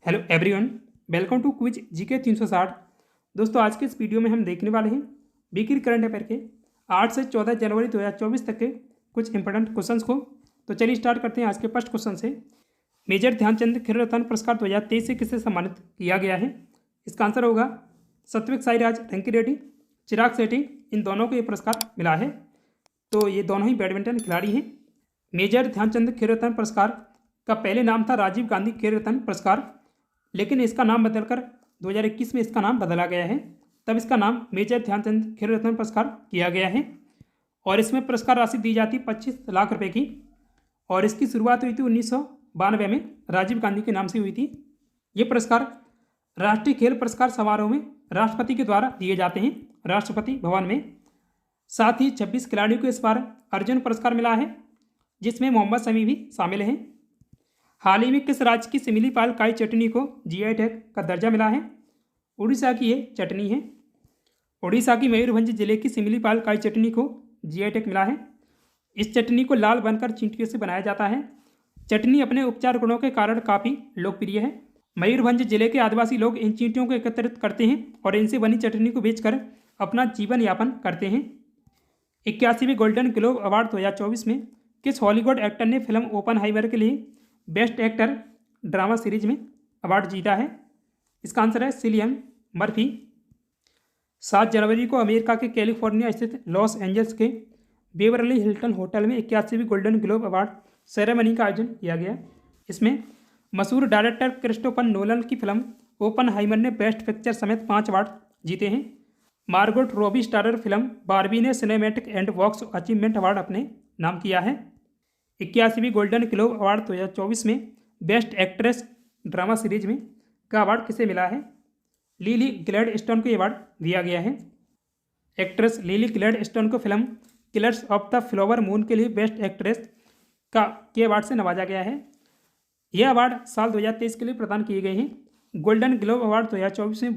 Hello everyone, welcome to quiz GK 360। दोस्तों, आज के इस वीडियो में हम देखने वाले हैं बीके करंट अफेयर के 8 से 14 जनवरी 2024 तक के कुछ इंपॉर्टेंट क्वेश्चंस को। तो चलिए स्टार्ट करते हैं आज के फर्स्ट क्वेश्चन से। मेजर ध्यानचंद खेल रत्न पुरस्कार 2023 से किसे सम्मानित किया गया है? इसका आंसर होगा सात्विक साईराज रंकीरेड्डी, चिराग शेट्टी। इन दोनों को ये पुरस्कार मिला है। तो ये दोनों ही बैडमिंटन खिलाड़ी हैं। मेजर ध्यानचंद खेल रत्न पुरस्कार का पहले नाम था राजीव गांधी खेल रत्न पुरस्कार, लेकिन इसका नाम बदलकर 2021 में इसका नाम बदला गया है। तब इसका नाम मेजर ध्यानचंद खेल रत्न पुरस्कार किया गया है और इसमें पुरस्कार राशि दी जाती 25 लाख रुपए की। और इसकी शुरुआत हुई थी 1992 में राजीव गांधी के नाम से हुई थी। ये पुरस्कार राष्ट्रीय खेल पुरस्कार समारोह में राष्ट्रपति के द्वारा दिए जाते हैं, राष्ट्रपति भवन में। साथ ही 26 खिलाड़ियों को इस बार अर्जुन पुरस्कार मिला है, जिसमें मोहम्मद शमी भी शामिल हैं। हाल ही में किस राज्य की सिमिलीपाल काई चटनी को जीआई टैग का दर्जा मिला है? उड़ीसा की ये चटनी है। उड़ीसा की मयूरभंज जिले की सिमिलीपाल काई चटनी को जीआई टैग मिला है। इस चटनी को लाल बनकर चींटियों से बनाया जाता है। चटनी अपने उपचार गुणों के कारण काफ़ी लोकप्रिय है। मयूरभंज जिले के आदिवासी लोग इन चींटियों को एकत्रित करते हैं और इनसे बनी चटनी को बेचकर अपना जीवन यापन करते हैं। 81वें गोल्डन ग्लोब अवार्ड 2024 में किस हॉलीवुड एक्टर ने फिल्म ओपनहाइमर के लिए बेस्ट एक्टर ड्रामा सीरीज में अवार्ड जीता है? इसका आंसर है सिलियन मर्फी। 7 जनवरी को अमेरिका के कैलिफोर्निया स्थित लॉस एंजल्स के बेवरली हिल्टन होटल में 81वीं गोल्डन ग्लोब अवार्ड सेरेमनी का आयोजन किया गया। इसमें मशहूर डायरेक्टर क्रिस्टोफर नोलन की फिल्म ओपनहाइमर ने बेस्ट पिक्चर समेत 5 अवार्ड जीते हैं। Margot Robbie starrer film Barbie ने cinematic and box achievement award अपने नाम किया है। 81वीं गोल्डन ग्लोब अवार्ड 2024 में बेस्ट एक्ट्रेस ड्रामा सीरीज में का अवार्ड किसे मिला है? लिली ग्लैडस्टोन को अवार्ड दिया गया है। एक्ट्रेस लिली ग्लैडस्टोन को film killers of the flower moon के लिए बेस्ट एक्ट्रेस के अवार्ड से नवाजा गया है। यह अवार्ड साल 2023 के लिए प्रदान किए गए हैं। गोल्डन ग्लोब अवार्ड 2024 में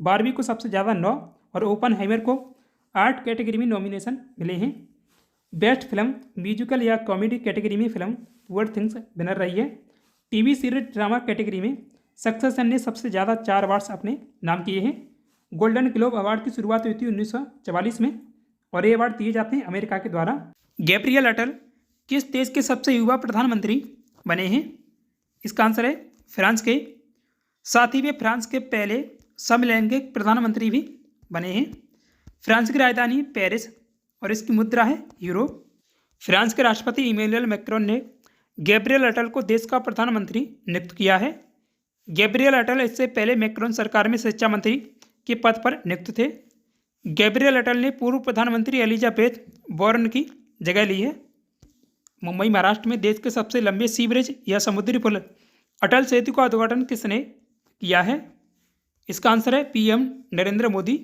बारबी को सबसे ज़्यादा 9 और ओपनहाइमर को 8 कैटेगरी में नॉमिनेशन मिले हैं। बेस्ट फिल्म म्यूजिकल या कॉमेडी कैटेगरी में फिल्म पुअर थिंग्स विनर रही है। टीवी सीरीज ड्रामा कैटेगरी में सक्सेशन ने सबसे ज़्यादा 4 अवार्ड्स अपने नाम किए हैं। गोल्डन ग्लोब अवार्ड की शुरुआत हुई थी 1944 में और ये अवार्ड दिए जाते हैं अमेरिका के द्वारा। गैब्रियल अटल किस देश के सबसे युवा प्रधानमंत्री बने हैं? इसका आंसर है फ्रांस के। साथ ही वे फ्रांस के पहले समलैंगिक प्रधानमंत्री भी बने हैं। फ्रांस की राजधानी पेरिस और इसकी मुद्रा है यूरो। फ्रांस के राष्ट्रपति इमैनुअल मैक्रोन ने गैब्रियल अटल को देश का प्रधानमंत्री नियुक्त किया है। गैब्रियल अटल इससे पहले मैक्रोन सरकार में शिक्षा मंत्री के पद पर नियुक्त थे। गैब्रियल अटल ने पूर्व प्रधानमंत्री एलिजाबेथ वॉरेन की जगह ली है। मुंबई महाराष्ट्र में देश के सबसे लंबे सीवरेज या समुद्री पुल अटल सेतु का उद्घाटन किसने किया है? इसका आंसर है पीएम नरेंद्र मोदी।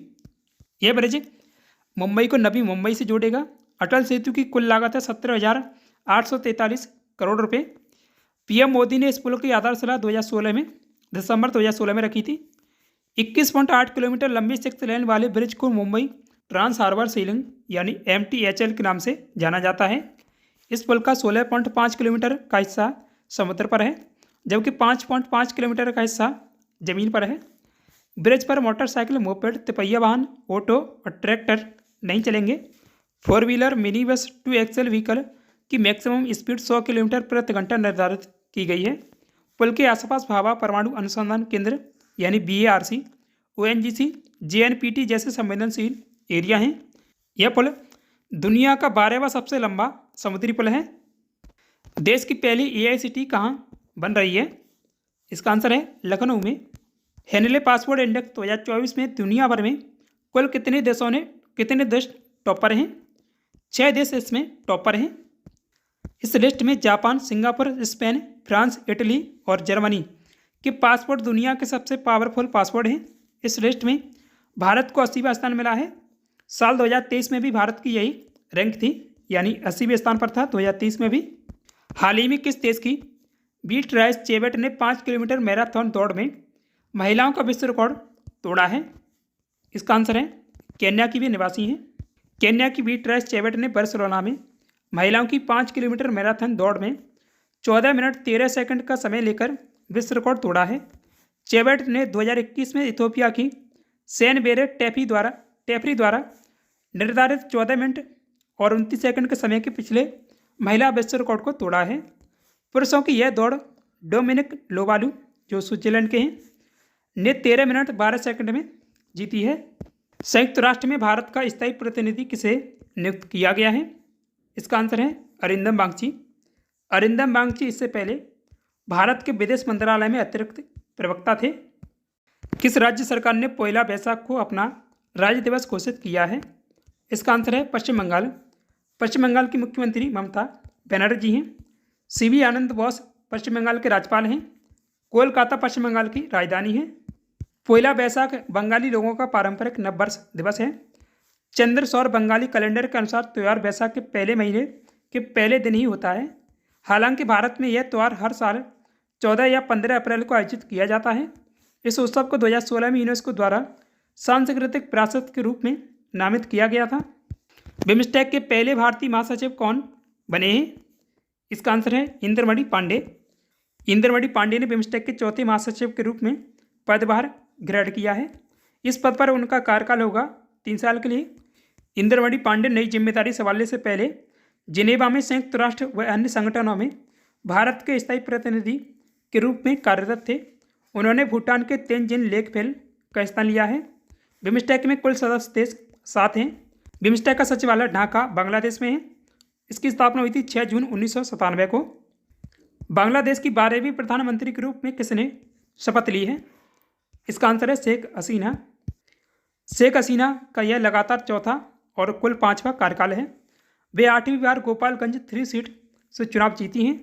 यह ब्रिज मुंबई को नवी मुंबई से जोड़ेगा। अटल सेतु की कुल लागत है 17,843 करोड़ रुपए। पीएम मोदी ने इस पुल की आधारशिला दिसंबर 2016 में रखी थी। 21.8 किलोमीटर लंबी 6 लेन वाले ब्रिज को मुंबई ट्रांस हार्बर सीलिंग यानी MTHL के नाम से जाना जाता है। इस पुल का 16.5 किलोमीटर का हिस्सा समुद्र पर है, जबकि 5.5 किलोमीटर का हिस्सा जमीन पर है। ब्रिज पर मोटरसाइकिल, मोपेड, तिपहिया वाहन, ऑटो और ट्रैक्टर नहीं चलेंगे। 4 wheeler, mini bus, 2 axle vehicle की मैक्सिमम स्पीड 100 किलोमीटर प्रति घंटा निर्धारित की गई है। पुल के आसपास भाभा परमाणु अनुसंधान केंद्र यानी BARC, ONGC, JNPT जैसे संवेदनशील एरिया हैं। यह पुल दुनिया का 12वां सबसे लंबा समुद्री पुल है। देश की पहली AI सिटी कहाँ बन रही है? इसका आंसर है लखनऊ में। हेनले पासपोर्ट इंडेक्स 2024 में दुनिया भर में कुल कितने देश टॉपर हैं? 6 देश इसमें टॉपर हैं। इस लिस्ट में Japan, Singapore, Spain, France, Italy और जर्मनी के पासपोर्ट दुनिया के सबसे पावरफुल पासपोर्ट हैं। इस लिस्ट में भारत को 80वां स्थान मिला है। साल 2023 में भी भारत की यही रैंक थी, यानी 80वें स्थान पर था 2023 में भी। हाल ही में किस देश की बीट्राइस चेवेट ने 5 किलोमीटर मैराथन दौड़ में महिलाओं का विश्व रिकॉर्ड तोड़ा है? इसका आंसर है केन्या की भी निवासी हैं। केन्या की बीट्राइस चेवेट ने बार्सिलोना में महिलाओं की 5 किलोमीटर मैराथन दौड़ में 14 मिनट 13 सेकंड का समय लेकर विश्व रिकॉर्ड तोड़ा है। चेवेट ने 2021 में इथियोपिया की सेनबेरे टेफरी द्वारा निर्धारित 14 मिनट और 29 सेकंड के समय के पिछले महिला विश्व रिकॉर्ड को तोड़ा है। पुरुषों की यह दौड़ डोमिनिक लोबालू जो स्विट्जरलैंड के हैं ने 13 मिनट 12 सेकंड में जीती है। संयुक्त राष्ट्र में भारत का स्थायी प्रतिनिधि किसे नियुक्त किया गया है? इसका आंसर है अरिंदम बागची। अरिंदम बागची इससे पहले भारत के विदेश मंत्रालय में अतिरिक्त प्रवक्ता थे। किस राज्य सरकार ने पहला बैसाख को अपना राज्य दिवस घोषित किया है? इसका आंसर है पश्चिम बंगाल। पश्चिम बंगाल की मुख्यमंत्री ममता बनर्जी हैं। सीवी आनंद बोस पश्चिम बंगाल के राज्यपाल हैं। कोलकाता पश्चिम बंगाल की राजधानी है। पहला बैसाख बंगाली लोगों का पारंपरिक नववर्ष दिवस है। चंद्र सौर बंगाली कैलेंडर के अनुसार त्यौहार बैसाख के पहले महीने के पहले दिन ही होता है। हालांकि भारत में यह त्यौहार हर साल 14 या 15 अप्रैल को आयोजित किया जाता है। इस उत्सव को 2016 में यूनेस्को द्वारा सांस्कृतिक विरासत के रूप में नामित किया गया था। बिम्स्टेक के पहले भारतीय महासचिव कौन बने हैं? इसका आंसर है इंद्रमणि पांडे। इंद्रमणि पांडे ने बिम्स्टेक के चौथे महासचिव के रूप में पदभार ग्रहण किया है। इस पद पर उनका कार्यकाल होगा 3 साल के लिए। इंद्रमणि पांडे नई जिम्मेदारी संभालने से पहले जिनेवा में संयुक्त राष्ट्र व अन्य संगठनों में भारत के स्थायी प्रतिनिधि के रूप में कार्यरत थे। उन्होंने भूटान के तेंजिन लेकफेल का स्थान लिया है। बिम्स्टेक में कुल सदस्य देश 7 हैं। बिम्स्टेक का सचिवालय ढाका बांग्लादेश में है। इसकी स्थापना हुई थी 6 जून 1997 को। बांग्लादेश की 12वीं प्रधानमंत्री के रूप में किसने शपथ ली है? इसका आंसर है शेख हसीना। शेख हसीना का यह लगातार चौथा और कुल 5वां कार्यकाल है। वे 8वीं बार गोपालगंज 3 सीट से चुनाव जीती हैं।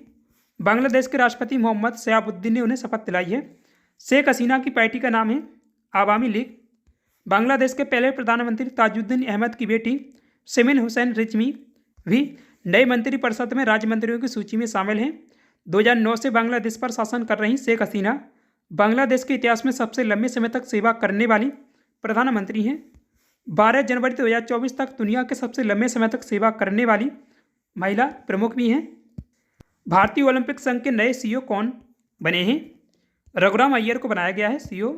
बांग्लादेश के राष्ट्रपति मोहम्मद शहाबुद्दीन ने उन्हें शपथ दिलाई है। शेख हसीना की पार्टी का नाम है आवामी लीग। बांग्लादेश के पहले प्रधानमंत्री ताजुद्दीन अहमद की बेटी सिमिन हुसैन रिजवी भी नई मंत्रिपरिषद में राज्य मंत्रियों की सूची में शामिल हैं। 2009 से बांग्लादेश पर शासन कर रही शेख हसीना बांग्लादेश के इतिहास में सबसे लंबे समय तक सेवा करने वाली प्रधानमंत्री हैं। 12 जनवरी 2024 तक दुनिया के सबसे लंबे समय तक सेवा करने वाली महिला प्रमुख भी हैं। भारतीय ओलंपिक संघ के नए सीईओ कौन बने हैं? रघुराम अय्यर को बनाया गया है सीईओ।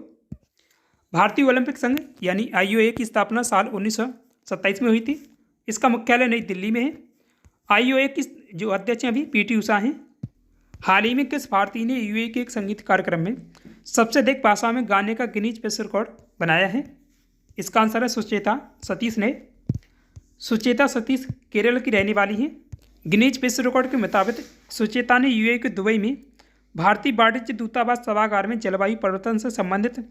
भारतीय ओलंपिक संघ यानी IOA की स्थापना साल 1927 में हुई थी। इसका मुख्यालय नई दिल्ली में है। IOA की जो अध्यक्ष हैं अभी PT उषा हैं। हाल ही में किस भारतीय ने UAE के एक संगीत कार्यक्रम में सबसे अधिक भाषा में गाने का गिनीज विश्व रिकॉर्ड बनाया है? इसका आंसर है सुचेता सतीश ने। सुचेता सतीश केरल की रहने वाली हैं। गिनीज विश्व रिकॉर्ड के मुताबिक सुचेता ने UAE के दुबई में भारतीय वाणिज्य दूतावास सभागार में जलवायु परिवर्तन से संबंधित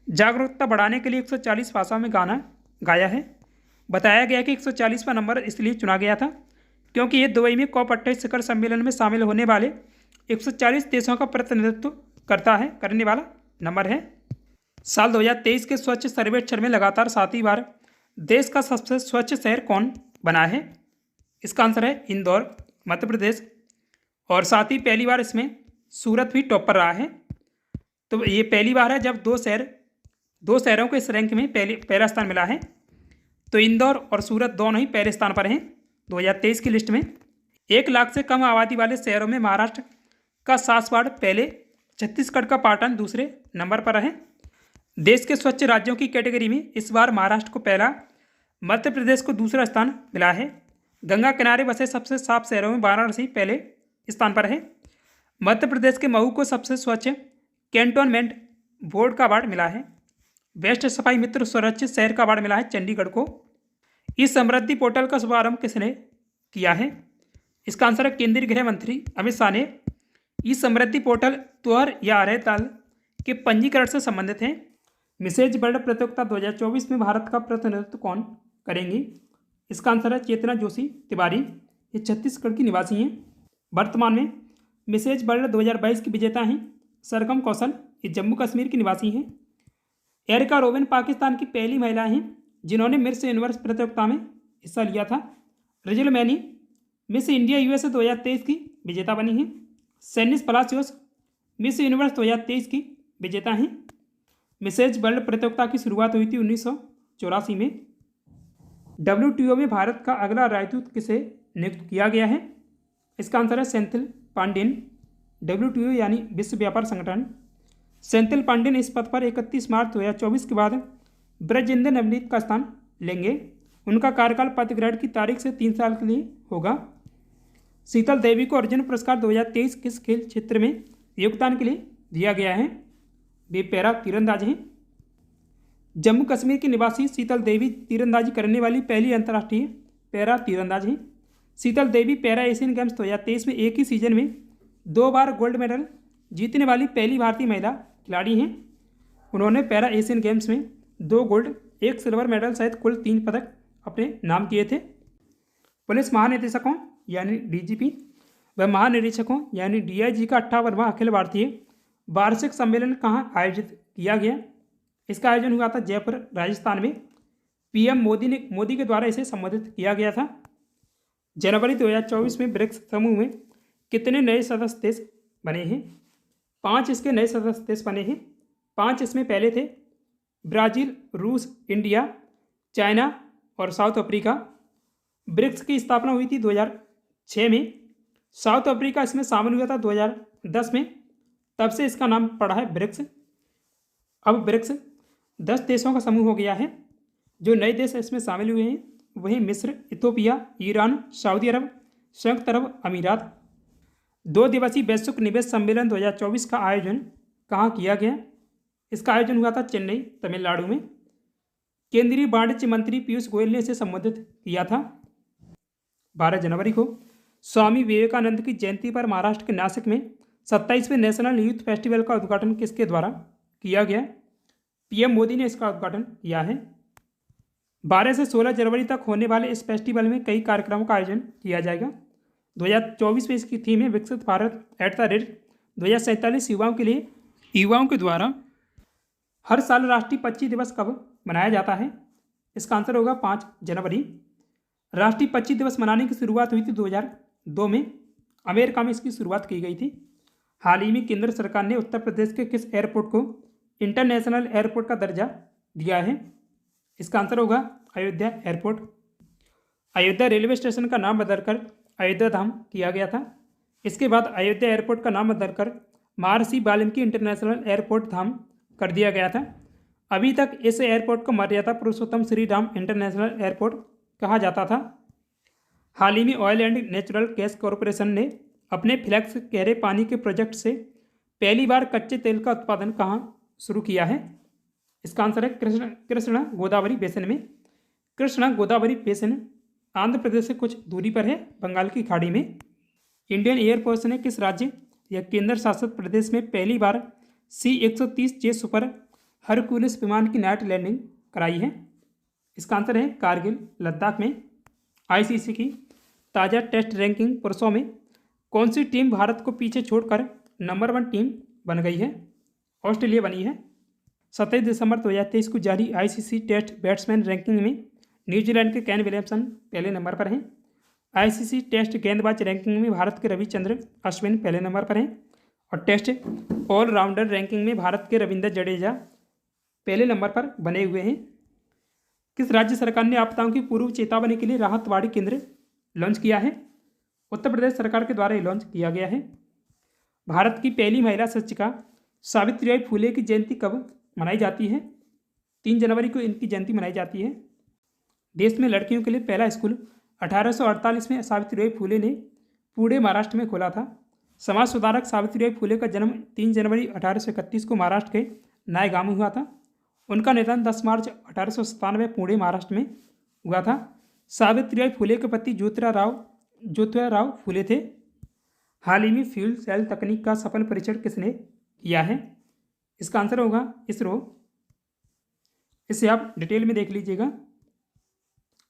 जागरूकता बढ़ाने के लिए 140 भाषाओं में गाना गाया है। बताया गया कि 140वां नंबर इसलिए चुना गया था क्योंकि ये दुबई में COP28 शिखर सम्मेलन में शामिल होने वाले 140 देशों का प्रतिनिधित्व करने वाला नंबर है। साल 2023 के स्वच्छ सर्वेक्षण में लगातार 7वीं बार देश का सबसे स्वच्छ शहर कौन बना है? इसका आंसर है इंदौर मध्य प्रदेश। और साथ ही पहली बार इसमें सूरत भी टॉप पर रहा है। तो ये पहली बार है जब दो शहरों को इस रैंक में पहला स्थान मिला है। तो इंदौर और सूरत दोनों ही पहले स्थान पर हैं 2023 की लिस्ट में। 1 लाख से कम आबादी वाले शहरों में महाराष्ट्र का सासवाड़ पहले, छत्तीसगढ़ का पाटन दूसरे नंबर पर है। देश के स्वच्छ राज्यों की कैटेगरी में इस बार महाराष्ट्र को पहला, मध्य प्रदेश को दूसरा स्थान मिला है। गंगा किनारे बसे सबसे साफ शहरों में वाराणसी पहले स्थान पर है। मध्य प्रदेश के मऊ को सबसे स्वच्छ कैंटोनमेंट बोर्ड का अवार्ड मिला है। बेस्ट सफाई मित्र सुरक्षित शहर का अवार्ड मिला है चंडीगढ़ को। इस समृद्धि पोर्टल का शुभारंभ किसने किया है? इसका आंसर है केंद्रीय गृह मंत्री अमित शाह ने। इस समृद्धि पोर्टल त्योहार या आरह ताल के पंजीकरण से संबंधित है। मिसेज वर्ल्ड प्रतियोगिता 2024 में भारत का प्रतिनिधित्व कौन करेंगी? इसका आंसर है चेतना जोशी तिवारी। ये छत्तीसगढ़ की निवासी हैं। वर्तमान में मिसेज वर्ल्ड 2022 की विजेता हैं सरगम कौशल। ये जम्मू कश्मीर की निवासी हैं। एरिका रोबिन पाकिस्तान की पहली महिला हैं जिन्होंने मिस यूनिवर्स प्रतियोगिता में हिस्सा लिया था। रिजल मैनी मिस इंडिया USA 2023 की विजेता बनी हैं। सेनिस पलासियोस मिस यूनिवर्स 2023 की विजेता हैं। मिसेज वर्ल्ड प्रतियोगिता की शुरुआत हुई थी 1984 में। WTO में भारत का अगला राजदूत किसे नियुक्त किया गया है? इसका आंसर है सेंथिल पांडेन। WTO यानी विश्व व्यापार संगठन। सेंथिल पांडेन इस पद पर 31 मार्च 2024 के बाद ब्रजेंद्र नवनीत का स्थान लेंगे। उनका कार्यकाल पद ग्रहण की तारीख से 3 साल के लिए होगा। शीतल देवी को अर्जुन पुरस्कार 2023 किस खेल क्षेत्र में योगदान के लिए दिया गया है? वे पैरा तीरंदाज हैं। जम्मू कश्मीर की निवासी शीतल देवी तीरंदाजी करने वाली पहली अंतर्राष्ट्रीय पैरा तीरंदाज हैं। शीतल देवी पैरा एशियन गेम्स 2023 में एक ही सीजन में 2 बार गोल्ड मेडल जीतने वाली पहली भारतीय महिला खिलाड़ी हैं। उन्होंने पैरा एशियन गेम्स में 2 गोल्ड 1 सिल्वर मेडल सहित कुल 3 पदक अपने नाम किए थे। पुलिस महानिदेशकों यानी डीजीपी व महानिरीक्षकों यानी डीआईजी का 58वां अखिल भारतीय वार्षिक सम्मेलन कहाँ आयोजित किया गया? इसका आयोजन हुआ था जयपुर राजस्थान में। पीएम मोदी के द्वारा इसे संबोधित किया गया था। जनवरी 2024 में ब्रिक्स समूह में कितने नए सदस्य देश बने हैं? 5 इसके नए सदस्य देश बने हैं। 5 इसमें पहले थे ब्राज़ील, रूस, इंडिया, चाइना और साउथ अफ्रीका। ब्रिक्स की स्थापना हुई थी 2006 में। साउथ अफ्रीका इसमें शामिल हुआ था 2010 में। तब से इसका नाम पड़ा है ब्रिक्स। अब ब्रिक्स 10 देशों का समूह हो गया है। जो नए देश इसमें शामिल हुए हैं वही मिस्र, इथोपिया, ईरान, सऊदी अरब, संयुक्त अरब अमीरात। 2 दिवसीय वैश्विक निवेश सम्मेलन 2024 का आयोजन कहाँ किया गया? इसका आयोजन हुआ था चेन्नई, तमिलनाडु में। केंद्रीय वाणिज्य मंत्री पीयूष गोयल ने इसे संबोधित किया था। 12 जनवरी को स्वामी विवेकानंद की जयंती पर महाराष्ट्र के नासिक में 27वें नेशनल यूथ फेस्टिवल का उद्घाटन किसके द्वारा किया गया? पीएम मोदी ने इसका उद्घाटन किया है। 12 से 16 जनवरी तक होने वाले इस फेस्टिवल में कई कार्यक्रमों का आयोजन किया जाएगा। 2024 में इसकी थीम है विकसित भारत @ 2047 युवाओं के द्वारा हर साल राष्ट्रीय पक्षी दिवस कब मनाया जाता है? इसका आंसर होगा 5 जनवरी। राष्ट्रीय पक्षी दिवस मनाने की शुरुआत हुई थी 2002 में। अमेरिका में इसकी शुरुआत की गई थी। हाल ही में केंद्र सरकार ने उत्तर प्रदेश के किस एयरपोर्ट को इंटरनेशनल एयरपोर्ट का दर्जा दिया है? इसका आंसर होगा Ayodhya airport. Ayodhya railway station का नाम बदलकर अयोध्या धाम किया गया था। इसके बाद अयोध्या एयरपोर्ट का नाम बदलकर महर्षि वाल्मीकि इंटरनेशनल एयरपोर्ट धाम कर दिया गया था। अभी तक इस एयरपोर्ट को मर्यादा पुरुषोत्तम श्री राम इंटरनेशनल एयरपोर्ट कहा जाता था। हाल ही में oil and natural gas corporation ने अपने फ्लैक्स गहरे पानी के प्रोजेक्ट से पहली बार कच्चे तेल का उत्पादन कहाँ शुरू किया है? इसका आंसर है कृष्णा गोदावरी बेसिन में। कृष्णा गोदावरी बेसिन आंध्र प्रदेश से कुछ दूरी पर है, बंगाल की खाड़ी में। इंडियन एयरफोर्स ने किस राज्य या केंद्र शासित प्रदेश में पहली बार C-130J सुपर हरक्यूलिस विमान की नाइट लैंडिंग कराई है? इसका आंसर है कारगिल, लद्दाख में। आईसीसी की ताज़ा टेस्ट रैंकिंग पुरुषों में कौन सी टीम भारत को पीछे छोड़कर नंबर 1 टीम बन गई है? ऑस्ट्रेलिया बनी है। 27 दिसंबर 2023 को जारी आईसीसी टेस्ट बैट्समैन रैंकिंग में न्यूजीलैंड के केन विलियमसन पहले नंबर पर हैं। आईसीसी टेस्ट गेंदबाज रैंकिंग में भारत के रविचंद्र अश्विन पहले नंबर पर हैं और टेस्ट ऑलराउंडर रैंकिंग में भारत के रविंद्र जडेजा पहले नंबर पर बने हुए हैं। किस राज्य सरकार ने आपदाओं की पूर्व चेतावनी के लिए राहत वाड़ी केंद्र लॉन्च किया है? उत्तर प्रदेश सरकार के द्वारा ये लॉन्च किया गया है। भारत की पहली महिला शिक्षिका सावित्रीबाई फुले की जयंती कब मनाई जाती है? 3 जनवरी को इनकी जयंती मनाई जाती है। देश में लड़कियों के लिए पहला स्कूल 1848 में सावित्रीबाई फुले ने पुणे महाराष्ट्र में खोला था। समाज सुधारक सावित्रीबाई फुले का जन्म 3 जनवरी 1831 को महाराष्ट्र के नायगांव में हुआ था। उनका निधन 10 मार्च 1897 पुणे महाराष्ट्र में हुआ था। सावित्रीबाई फुले के पति ज्योतिराव फुले थे। हाल ही में फ्यूल सेल तकनीक का सफल परीक्षण किसने किया है? इसका आंसर होगा इसरो। इसे आप डिटेल में देख लीजिएगा।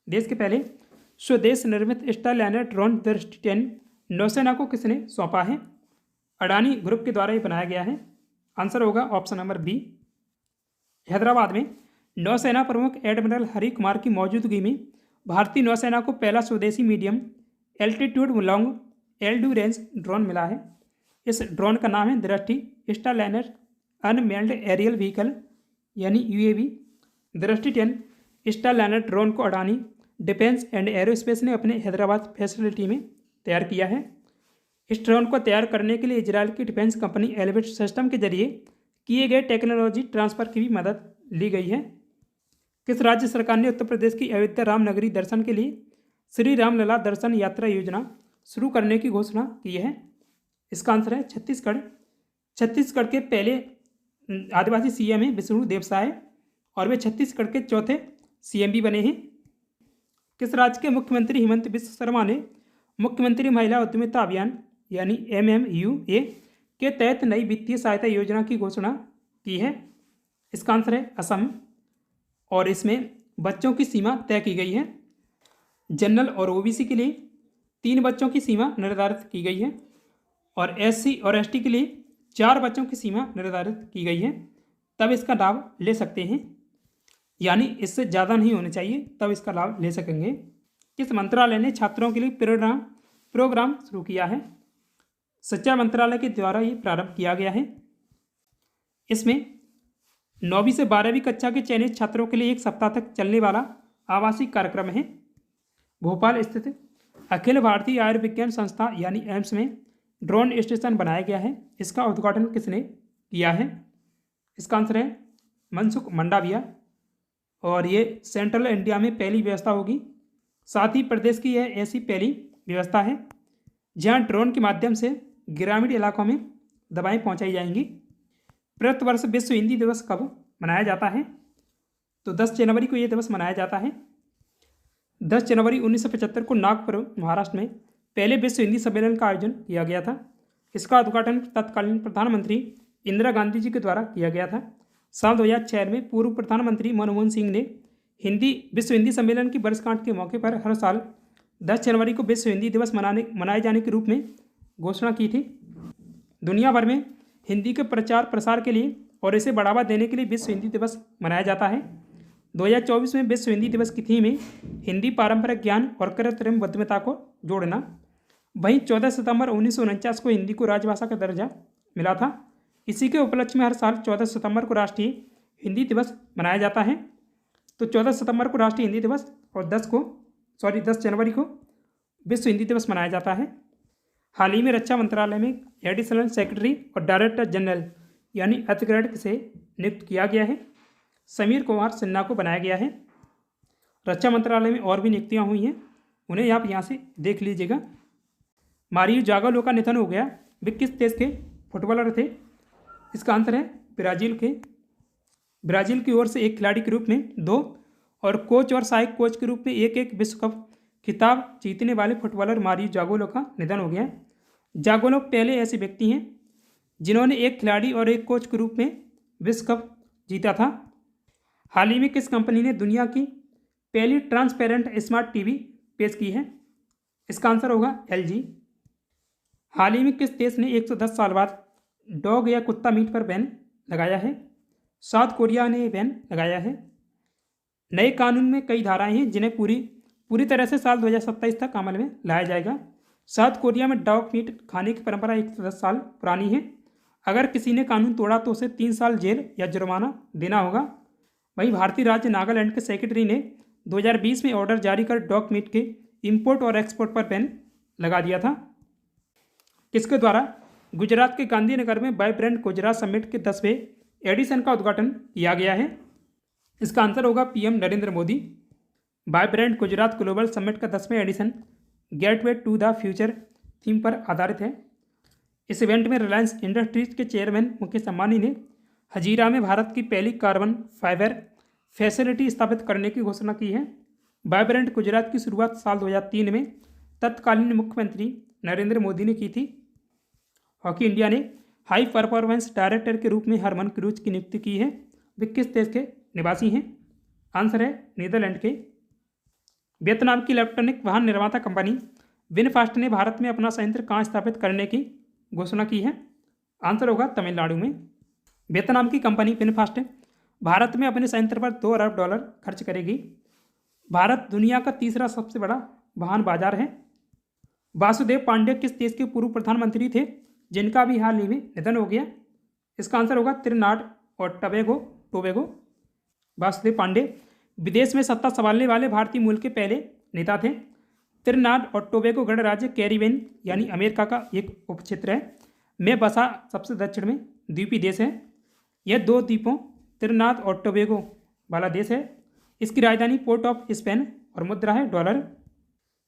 देश के पहले स्वदेश निर्मित स्टारलाइनर ड्रोन दृष्टि-10 नौसेना को किसने सौंपा है? अडानी ग्रुप के द्वारा ये बनाया गया है। आंसर होगा ऑप्शन नंबर बी। हैदराबाद में नौसेना प्रमुख एडमिरल हरि कुमार की मौजूदगी में भारतीय नौसेना को पहला स्वदेशी medium altitude long endurance drone मिला है। इस ड्रोन का नाम है दृष्टि स्टारलाइनर अनमैन्ड एरियल व्हीकल यानी यूएवी। दृष्टि-10 स्टारलाइनर ड्रोन को अडानी डिफेंस एंड एरोस्पेस ने अपने हैदराबाद फैसिलिटी में तैयार किया है। इस ड्रोन को तैयार करने के लिए इजरायल की डिफेंस कंपनी एलिवेट सिस्टम के जरिए किए गए टेक्नोलॉजी ट्रांसफ़र की भी मदद ली गई है। किस राज्य सरकार ने उत्तर प्रदेश की अयोध्या राम नगरी दर्शन के लिए श्री रामलला दर्शन यात्रा योजना शुरू करने की घोषणा की है? इसका आंसर है छत्तीसगढ़। छत्तीसगढ़ के पहले आदिवासी सीएम हैं विष्णु देव साय और वे छत्तीसगढ़ के चौथे सीएम भी बने हैं। किस राज्य के मुख्यमंत्री हेमंत बिस्व शर्मा ने मुख्यमंत्री महिला उद्यमिता अभियान यानी MMUA के तहत नई वित्तीय सहायता योजना की घोषणा की है? इसका आंसर है असम और इसमें बच्चों की सीमा तय की गई है। जनरल और OBC के लिए 3 बच्चों की सीमा निर्धारित की गई है और SC और ST के लिए 4 बच्चों की सीमा निर्धारित की गई है। तब इसका लाभ ले सकते हैं, यानी इससे ज़्यादा नहीं होने चाहिए, तब इसका लाभ ले सकेंगे। किस मंत्रालय ने छात्रों के लिए प्रोग्राम शुरू किया है? शिक्षा मंत्रालय के द्वारा ये प्रारंभ किया गया है। इसमें 9वीं से 12वीं कक्षा के चयनित छात्रों के लिए 1 सप्ताह तक चलने वाला आवासीय कार्यक्रम है। भोपाल स्थित अखिल भारतीय आयुर्विज्ञान संस्था यानी एम्स में ड्रोन स्टेशन बनाया गया है। इसका उद्घाटन किसने किया है? इसका आंसर है मनसुख मंडाविया और ये सेंट्रल इंडिया में पहली व्यवस्था होगी। साथ ही प्रदेश की यह ऐसी पहली व्यवस्था है जहां ड्रोन के माध्यम से ग्रामीण इलाकों में दवाएं पहुंचाई जाएंगी। प्रतिवर्ष विश्व हिंदी दिवस कब मनाया जाता है? तो 10 जनवरी को यह दिवस मनाया जाता है। 10 जनवरी 1975 को नागपुर महाराष्ट्र में पहले विश्व हिंदी सम्मेलन का आयोजन किया गया था। इसका उद्घाटन तत्कालीन प्रधानमंत्री इंदिरा गांधी जी के द्वारा किया गया था। साल 2006 में पूर्व प्रधानमंत्री मनमोहन सिंह ने विश्व हिंदी सम्मेलन की वर्षगांठ के मौके पर हर साल 10 जनवरी को विश्व हिंदी दिवस मनाए जाने के रूप में घोषणा की थी। दुनिया भर में हिंदी के प्रचार प्रसार के लिए और इसे बढ़ावा देने के लिए विश्व हिंदी दिवस मनाया जाता है। 2024 में विश्व हिंदी दिवस की थीम है हिंदी पारंपरिक ज्ञान और कृत्रिम बुद्धिमत्ता को जोड़ना। वहीं 14 सितंबर 1949 को हिंदी को राजभाषा का दर्जा मिला था। इसी के उपलक्ष्य में हर साल 14 सितंबर को राष्ट्रीय हिंदी दिवस मनाया जाता है। तो 14 सितंबर को राष्ट्रीय हिंदी दिवस और 10 जनवरी को विश्व हिंदी दिवस मनाया जाता है। हाल ही में रक्षा मंत्रालय में एडिशनल सेक्रेटरी और डायरेक्टर जनरल यानी अतिरिक्त से नियुक्त किया गया है। समीर कुमार सिन्हा को बनाया गया है। रक्षा मंत्रालय में और भी नियुक्तियां हुई हैं, उन्हें आप यहाँ से देख लीजिएगा। मारियो जागालो का निधन हो गया। वे किस देश के फुटबॉलर थे? इसका आंसर है ब्राज़ील की ओर से एक खिलाड़ी के रूप में 2 और कोच और सहायक कोच के रूप में एक विश्व कप खिताब जीतने वाले फुटबॉलर मारियो जागालो का निधन हो गया। जागालो पहले ऐसे व्यक्ति हैं जिन्होंने एक खिलाड़ी और एक कोच के रूप में विश्व कप जीता था। हाल ही में किस कंपनी ने दुनिया की पहली ट्रांसपेरेंट स्मार्ट टीवी पेश की है? इसका आंसर होगा LG। हाल ही में किस देश ने 110 साल बाद डॉग या कुत्ता मीट पर बैन लगाया है? साउथ कोरिया ने बैन लगाया है। नए कानून में कई धाराएं हैं जिन्हें पूरी तरह से साल 2027 तक अमल में लाया जाएगा। साउथ कोरिया में डॉग मीट खाने की परंपरा 110 साल पुरानी है। अगर किसी ने कानून तोड़ा तो उसे 3 साल जेल या जुर्माना देना होगा। वहीं भारतीय राज्य नागालैंड के सेक्रेटरी ने 2020 में ऑर्डर जारी कर डॉग मीट के इंपोर्ट और एक्सपोर्ट पर बैन लगा दिया था। किसके द्वारा गुजरात के गांधीनगर में वाइब्रेंट गुजरात समिट के 10वें एडिशन का उद्घाटन किया गया है? इसका आंसर होगा PM Narendra Modi. Vibrant Gujarat global summit का 10वें edition gateway to the future theme पर आधारित है। इस इवेंट में रिलायंस इंडस्ट्रीज के चेयरमैन मुकेश अंबानी ने हजीरा में भारत की पहली कार्बन फाइबर फैसिलिटी स्थापित करने की घोषणा की है। वाइब्रेंट गुजरात की शुरुआत साल 2003 में तत्कालीन मुख्यमंत्री नरेंद्र मोदी ने की थी। हॉकी इंडिया ने हाई परफॉर्मेंस डायरेक्टर के रूप में हरमन क्रूज की नियुक्ति की है। वे किस देश के निवासी हैं? आंसर है नीदरलैंड के। वियतनाम की इलेक्ट्रॉनिक वाहन निर्माता कंपनी विनफास्ट ने भारत में अपना संयंत्र कहाँ स्थापित करने की घोषणा की है? आंसर होगा तमिलनाडु में। वियतनाम की कंपनी विनफास्ट भारत में अपने संयंत्र पर $2 अरब खर्च करेगी। भारत दुनिया का तीसरा सबसे बड़ा वाहन बाजार है। वासुदेव पांडे किस देश के पूर्व प्रधानमंत्री थे जिनका भी हाल ही में निधन हो गया? इसका आंसर होगा त्रिनाड और टोबैगो। वासुदेव पांडे विदेश में सत्ता संभालने वाले भारतीय मूल के पहले नेता थे। त्रिनाड और टोबैगो गणराज्य कैरिबियन यानी अमेरिका का एक उपक्षेत्र है में बसा सबसे दक्षिण में द्वीपीय देश है। यह 2 द्वीपों त्रिनाद और टोबैगो वाला देश है। इसकी राजधानी पोर्ट ऑफ स्पेन और मुद्रा है डॉलर।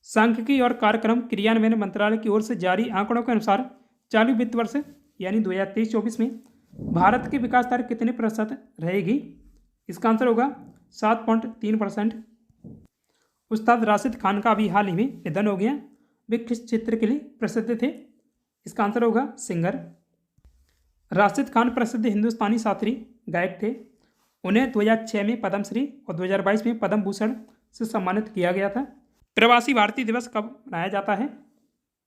सांख्यिकी और कार्यक्रम क्रियान्वयन मंत्रालय की ओर से जारी आंकड़ों के अनुसार चालू वित्त वर्ष यानी 2023-24 में भारत की विकास दर कितने प्रतिशत रहेगी? इसका आंसर होगा 7.3%। उस्ताद राशिद खान का अभी हाल ही में निधन हो गया। वे किस क्षेत्र के लिए प्रसिद्ध थे? इसका आंसर होगा सिंगर। राशिद खान प्रसिद्ध हिंदुस्तानी शास्त्रीय गायक थे। उन्हें 2006 में पद्मश्री और 2022 में पद्म भूषण से सम्मानित किया गया था। प्रवासी भारतीय दिवस कब मनाया जाता है?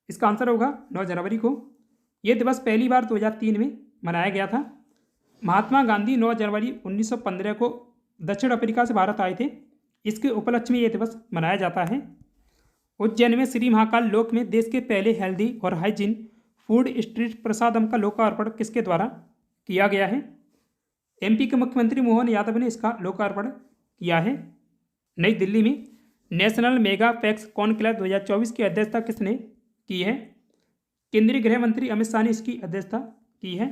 इसका आंसर होगा 9 जनवरी को। यह दिवस पहली बार 2003 में मनाया गया था। महात्मा गांधी 9 जनवरी 1915 को दक्षिण अफ्रीका से भारत आए थे। इसके उपलक्ष्य में यह दिवस मनाया जाता है। उज्जैन में श्री महाकाल लोक में देश के पहले हेल्दी और हाइजीन फूड स्ट्रीट प्रसादम का लोकार्पण किसके द्वारा किया गया है? एमपी के मुख्यमंत्री मोहन यादव ने इसका लोकार्पण किया है। नई दिल्ली में नेशनल मेगा पैक्स कॉन्क्लेव 2024 की अध्यक्षता किसने की है? केंद्रीय गृह मंत्री अमित शाह ने इसकी अध्यक्षता की है।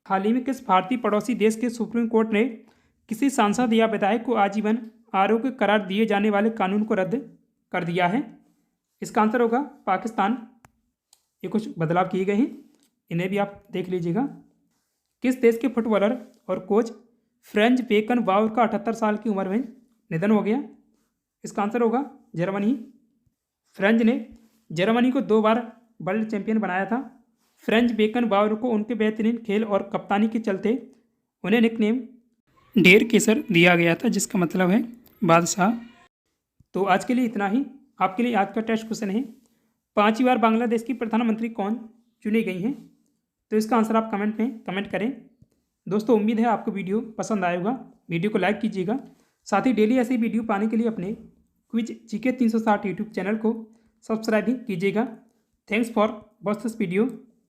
हाल ही में किस भारतीय पड़ोसी देश के सुप्रीम कोर्ट ने किसी सांसद या विधायक को आजीवन आरोग्य करार दिए जाने वाले कानून को रद्द कर दिया है? इसका आंसर होगा पाकिस्तान। ये कुछ बदलाव किए गए हैं, इन्हें भी आप देख लीजिएगा। किस देश के फुटबॉलर और कोच फ्रेंच बेकन बाउर का 78 साल की उम्र में निधन हो गया? इसका आंसर होगा जर्मनी। फ्रेंच ने जर्मनी को 2 बार वर्ल्ड चैंपियन बनाया था। फ्रेंच बेकन बाउर को उनके बेहतरीन खेल और कप्तानी के चलते उन्हें निकनेम ढेर केसर दिया गया था, जिसका मतलब है बादशाह। तो आज के लिए इतना ही। आपके लिए आज का टेस्ट क्वेश्चन है, 5वीं बार बांग्लादेश की प्रधानमंत्री कौन चुनी गई हैं? तो इसका आंसर आप कमेंट में कमेंट करें। दोस्तों, उम्मीद है आपको वीडियो पसंद आएगा। वीडियो को लाइक कीजिएगा। साथ ही डेली ऐसी वीडियो पाने के लिए अपने क्विज जीके 360 यूट्यूब चैनल को सब्सक्राइब भी कीजिएगा। Thanks for watch this video.